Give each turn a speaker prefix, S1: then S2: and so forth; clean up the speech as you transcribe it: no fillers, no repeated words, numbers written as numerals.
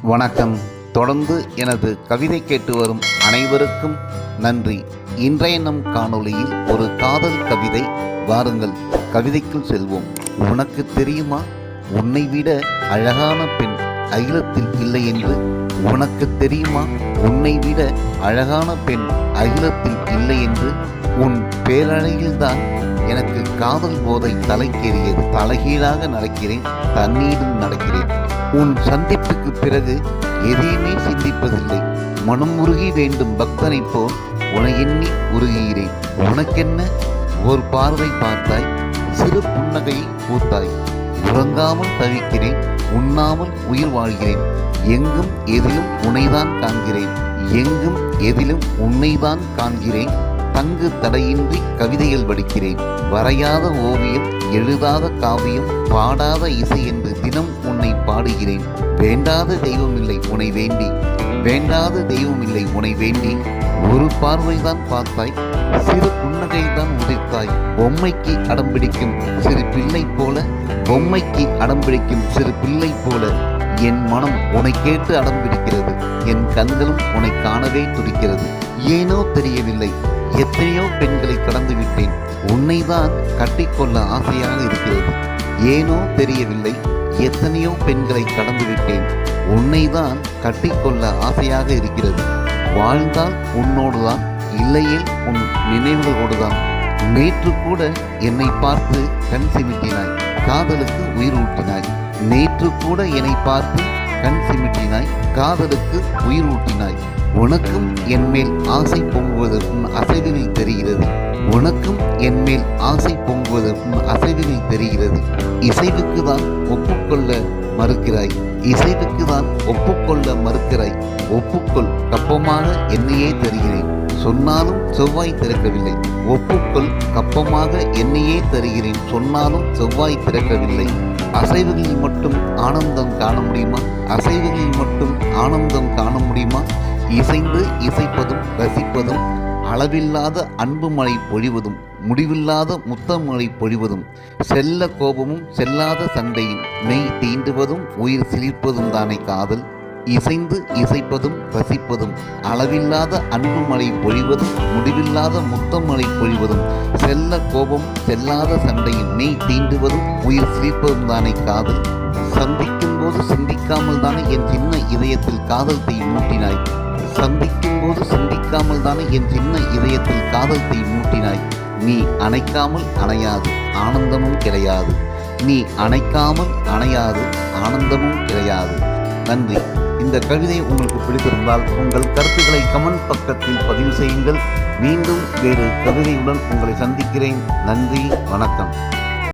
S1: வணக்கம். தொடர்ந்து எனது கவிதை கேட்டு வரும் அனைவருக்கும் நன்றி. இன்றைய நம் காணொளியில் ஒரு காதல் கவிதை. வாருங்கள் கவிதைக்குள் செல்வோம். உனக்கு தெரியுமா, உன்னை விட அழகான பெண் அகிலத்தில் இல்லை என்று? உனக்கு தெரியுமா, உன்னை விட அழகான பெண் அகிலத்தில் இல்லை என்று? உன் பேரழகில்தான் எனக்கு காதல் போதை தலைக்கேறியது. தலைகீழாக நடக்கிறேன், தண்ணீரில் நடக்கிறேன். உன் சந்திப்புக்கு பிறகு எதையுமே சிந்திப்பதில்லை. மனம் உருகி வேண்டும் பக்தனைப் போல் உனை எண்ணி உருகுகிறேன். உனக்கென்ன, ஒரு பார்வை பார்த்தாய், சிறு புன்னகையை பூத்தாய். உறங்காமல் தவிக்கிறேன், உண்ணாமல் உயிர் வாழ்கிறேன். எங்கும் எதிலும் உன்னைதான் காண்கிறேன், எங்கும் எதிலும் உன்னைதான் காண்கிறேன். தங்கு தடையின்றி கவிதைகள் படிக்கிறேன். வரையாத ஓவியம், எழுதாத காவியம், பாடாத இசை என்று தினம் உன்னை பாடுகிறேன். வேண்டாத தெய்வமில்லை உனை வேண்டி, வேண்டாத தெய்வமில்லை உனை வேண்டி. ஒரு பார்வைதான் பார்த்தாய், சிறு புன்னகைதான் உதிர்த்தாய். பொம்மைக்கு அடம்பிடிக்கும் சிறு பிள்ளை போல, பொம்மைக்கு அடம்பிடிக்கும் சிறு பிள்ளை போல என் மனம் உன்னை கேட்டு அடம்பிடிக்கிறது. என் கண்களும் உன்னை காணவே துடிக்கிறது. ஏனோ தெரியவில்லை, எத்தனையோ பெண்களை கடந்து விட்டேன். உன்னைதான் கட்டிக்கொள்ள ஆசையாக இருக்கிறது. ஏனோ தெரியவில்லை, எத்தனையோ பெண்களை கடந்து விட்டேன். உன்னைதான் கட்டிக்கொள்ள ஆசையாக இருக்கிறது. வாழ்ந்தால் உன்னோடுதான், இல்லையே உன் நினைவுகளோடுதான். நேற்று கூட என்னை பார்த்து கண் சிமிட்டினாய், காதலுக்கு உயிர் ஊட்டினாய். நேற்று கூட என்னை பார்த்து கண் சிமிட்டினாய், காதலுக்கு உயிர் ஊட்டினாய். உனக்கும் என் மேல் ஆசை பொங்குவதற்கும் அசைவுகள் தெரிகிறது. உனக்கும் என் மேல் ஆசை பொங்குவதற்கும் அசைவுகள் தெரிகிறது. இசைவுக்கு தான் ஒப்புக்கொள்ள மறுக்கிறாய், இசைவுக்கு தான் ஒப்புக்கொள்ள மறுக்கிறாய். ஒப்புக்கொள், கப்பமாக என்னையே தருகிறேன், சொன்னாலும் செவ்வாய் திறக்கவில்லை. ஒப்புக்கொள், கப்பமாக என்னையே தருகிறேன், சொன்னாலும் செவ்வாய் திறக்கவில்லை. அசைவுகளில் மட்டும் ஆனந்தம் காண முடியுமா? அசைவுகளில் மட்டும் ஆனந்தம் காண முடியுமா? இசைந்து இசைப்பதும் ரசிப்பதும், அளவில்லாத அன்பு மழை பொழிவதும், முடிவில்லாத முத்தமழை பொழிவதும், செல்ல கோபமும் செல்லாத சண்டையும், மெய் தீண்டுவதும் உயிர் சிலிர்ப்பதும் தானே காதல். இசைந்து இசைப்பதும் ரசிப்பதும், அளவில்லாத அன்பு மழை பொழிவதும், முடிவில்லாத முத்தமழை பொழிவதும், செல்ல கோபம் செல்லாத சண்டையும், மெய் தீண்டுவதும் உயிர் சிலிர்ப்பதும் தானே காதல். சந்திக்கும் போது சிந்திக்காமல் தானே என் சின்ன இதயத்தில் காதல் தீ மூட்டினாய். சந்திக்கும் போது சிந்திக்காமல் தானே என் சின்ன இதயத்தில் காதல் தீ மூட்டினாய். நீ அணைக்காமல் அணையாது ஆனந்தமும் கிடையாது. நீ அணைக்காமல் அணையாது ஆனந்தமும் கிடையாது. நன்றி. இந்த கவிதை உங்களுக்கு பிடித்திருந்தால் உங்கள் கருத்துக்களை கமெண்ட் பக்கத்தில் பதிவு செய்யுங்கள். மீண்டும் வேறு கவிதையுடன் உங்களை சந்திக்கிறேன். நன்றி, வணக்கம்.